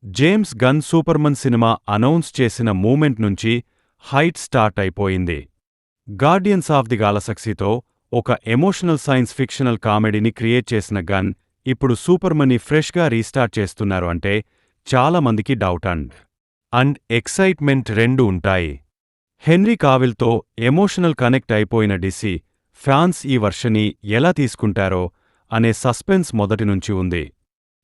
James gun సూపర్మన్ cinema announce చేసిన moment నుంచి height start అయిపోయింది. గార్డియన్స్ ఆఫ్ ది గాలక్సీతో ఒక ఎమోషనల్ సైన్స్ ఫిక్షనల్ కామెడీని క్రియేట్ చేసిన గన్ ఇప్పుడు సూపర్మన్ని ఫ్రెష్గా రీస్టార్ట్ చేస్తున్నారు అంటే చాలా మందికి డౌట్ అండ్ ఎక్సైట్మెంట్ రెండు ఉంటాయి. హెన్రీ కావిల్తో ఎమోషనల్ కనెక్ట్ అయిపోయిన డిసి ఫ్యాన్స్ ఈ వర్షన్ని ఎలా తీసుకుంటారో అనే సస్పెన్స్ మొదటినుంచి ఉంది.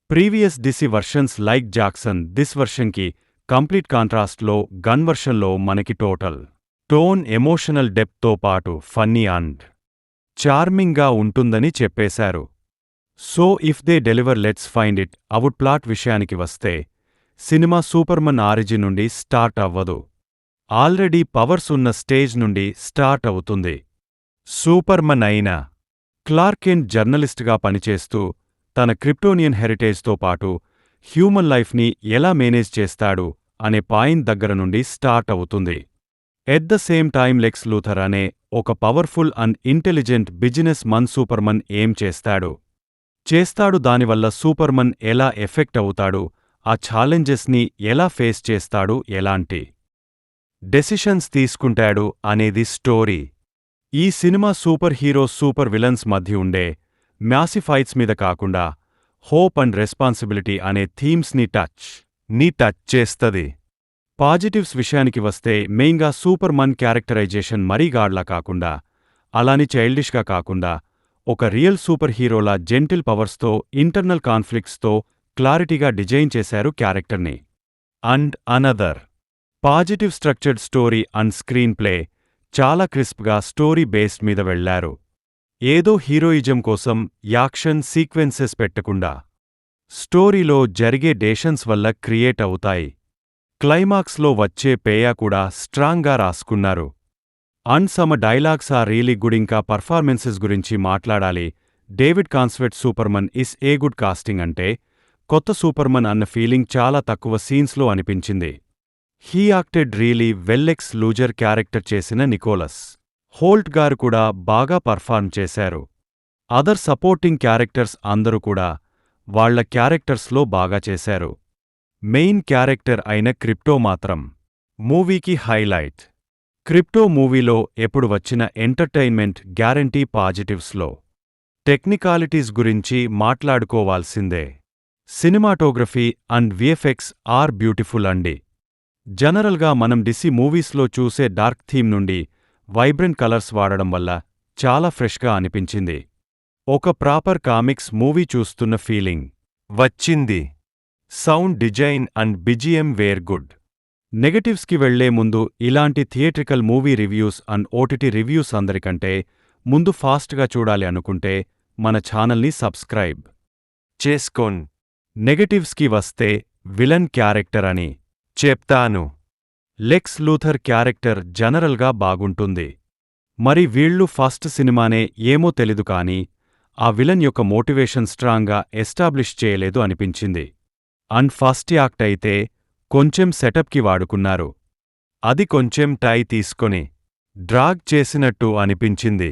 Previous DC versions like Jackson this వర్షన్కి కంప్లీట్ కాంట్రాస్ట్లో గన్ వర్షన్లో మనకి టోన్ ఎమోషనల్ డెప్త్తో పాటు ఫన్నీ అండ్ చార్మింగ్గా ఉంటుందని చెప్పేశారు. So if they deliver let's find it out. Plot విషయానికి వస్తే సినిమా సూపర్మన్ ఆరిజిన్ నుండి స్టార్ట్ అవ్వదు, ఆల్రెడీ పవర్స్ ఉన్న స్టేజ్ నుండి స్టార్ట్ అవుతుంది. సూపర్మన్ అయిన క్లార్క్ కెంట్ జర్నలిస్ట్గా పనిచేస్తూ తన క్రిప్టోనియన్ హెరిటేజ్తో పాటు హ్యూమన్ లైఫ్ని ఎలా మేనేజ్ చేస్తాడు అనే పాయింట్ దగ్గర నుండి స్టార్ట్ అవుతుంది. At the same time Lex Luthor అనే ఒక powerful and intelligent business Mann సూపర్మన్ ఏం చేస్తాడు దానివల్ల సూపర్మన్ ఎలా ఎఫెక్ట్ అవుతాడు, ఆ ఛాలెంజెస్ని ఎలా ఫేస్ చేస్తాడు, ఎలాంటి డెసిషన్స్ తీసుకుంటాడు అనేది స్టోరీ. ఈ cinema super heroes super villains మధ్య ఉండే మ్యాసివ్ ఫైట్స్ మీద కాకుండా హోప్ అండ్ రెస్పాన్సిబిలిటీ అనే థీమ్స్ని టచ్ చేస్తది. పాజిటివ్స్ విషయానికి వస్తే మెయిన్గా సూపర్మన్ క్యారెక్టరైజేషన్ మరీ గాడ్లా కాకుండా, అలాని చైల్డిష్గా కాకుండా ఒక రియల్ సూపర్ హీరోలా జెంటిల్ పవర్స్తో ఇంటర్నల్ కాన్ఫ్లిక్ట్స్తో క్లారిటీగా డిజైన్ చేశారు క్యారెక్టర్ని. And another positive structured story and screen play చాలా క్రిస్ప్గా స్టోరీ బేస్డ్ మీద వెళ్లారు. ఏదో హీరోయిజం కోసం యాక్షన్ సీక్వెన్సెస్ పెట్టకుండా స్టోరీలో జరిగే డేషన్స్ వల్ల క్రియేట్ అవుతాయి. క్లైమాక్స్లో వచ్చే పేయా కూడా స్ట్రాంగ్గా రాసుకున్నారు. అండ్ సమ డైలాగ్స్ ఆ రియలీ గుడ్. ఇంకా పర్ఫార్మెన్సెస్ గురించి మాట్లాడాలి. David Corenswet Superman is a good casting. అంటే కొత్త సూపర్మన్ అన్న ఫీలింగ్ చాలా తక్కువ సీన్స్లో అనిపించింది. He acted really well. Lex Luthor character చేసిన నికోలస్ హోల్ట్ గారు కూడా బాగా పర్ఫార్మ్ చేశారు. అదర్ సపోర్టింగ్ క్యారెక్టర్స్ అందరూ కూడా వాళ్ల క్యారెక్టర్స్లో బాగా చేశారు. మెయిన్ క్యారెక్టర్ అయిన క్రిప్టో మాత్రం మూవీకి హైలైట్. క్రిప్టో మూవీలో ఎప్పుడు వచ్చిన ఎంటర్టైన్మెంట్ గ్యారంటీ. పాజిటివ్స్లో టెక్నికాలిటీస్ గురించి మాట్లాడుకోవాల్సిందే. Cinematography and VFX are beautiful అండి. జనరల్గా మనం డిసి మూవీస్లో చూసే డార్క్ థీమ్ నుండి వైబ్రెంట్ కలర్స్ వాడడం వల్ల చాలా ఫ్రెష్గా అనిపించింది. ఒక ప్రాపర్ కామిక్స్ మూవీ చూస్తున్న ఫీలింగ్ వచ్చింది. Sound design and BGM were good. నెగటివ్స్కి వెళ్లే ముందు ఇలాంటి theatrical movie reviews and OTT reviews అందరికంటే ముందు ఫాస్ట్గా చూడాలి అనుకుంటే మన ఛానల్ని సబ్స్క్రైబ్ చేసుకోండి. నెగటివ్స్కి వస్తే విలన్ క్యారెక్టర్ అని చెప్తాను. లెక్స్ లూథర్ క్యారెక్టర్ జనరల్గా బాగుంటుంది. మరి వీళ్ళు ఫస్ట్ సినిమానే ఏమో తెలీదు కానీ ఆ విలన్ యొక్క మోటివేషన్ స్ట్రాంగ్గా ఎస్టాబ్లిష్ చేయలేదు అనిపించింది. అండ్ ఫస్ట్ యాక్ట్ అయితే కొంచెం సెటప్కి వాడుకున్నారు. అది కొంచెం టై తీసుకొని డ్రాగ్ చేసినట్టు అనిపించింది.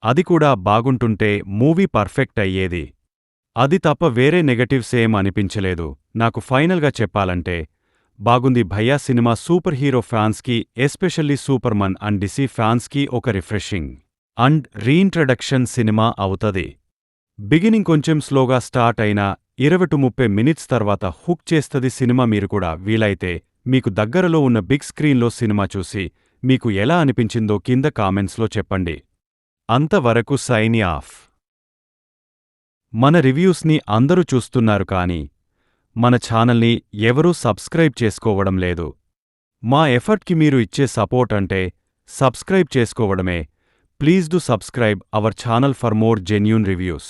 అది కూడా బాగుంటుంటే మూవీ పర్ఫెక్ట్ అయ్యేది. అది తప్ప వేరే నెగటివ్స్ ఏం అనిపించలేదు నాకు. ఫైనల్గా చెప్పాలంటే బాగుంది భయ్యా. సినిమా సూపర్ హీరో ఫ్యాన్స్కి ఎస్పెషల్లీ సూపర్మన్ అండ్ డిసి ఫ్యాన్స్కి ఒక రిఫ్రెషింగ్ అండ్ రీఇంట్రడక్షన్ సినిమా అవుతది. బిగినింగ్ కొంచెం స్లోగా స్టార్ట్ అయినా 20-30 మినిట్స్ తర్వాత హుక్ చేస్తది సినిమా. మీరు కూడా వీలైతే మీకు దగ్గరలో ఉన్న బిగ్ స్క్రీన్లో సినిమా చూసి మీకు ఎలా అనిపించిందో కింద కామెంట్స్లో చెప్పండి. అంతవరకు సైన్ ఆఫ్. మన రివ్యూస్ని అందరూ చూస్తున్నారు కానీ మన ఛానల్ని ఎవరూ సబ్స్క్రైబ్ చేసుకోవడం లేదు. మా ఎఫర్ట్కి మీరు ఇచ్చే సపోర్ట్ అంటే సబ్స్క్రైబ్ చేసుకోవడమే. Please do subscribe our channel for more genuine reviews.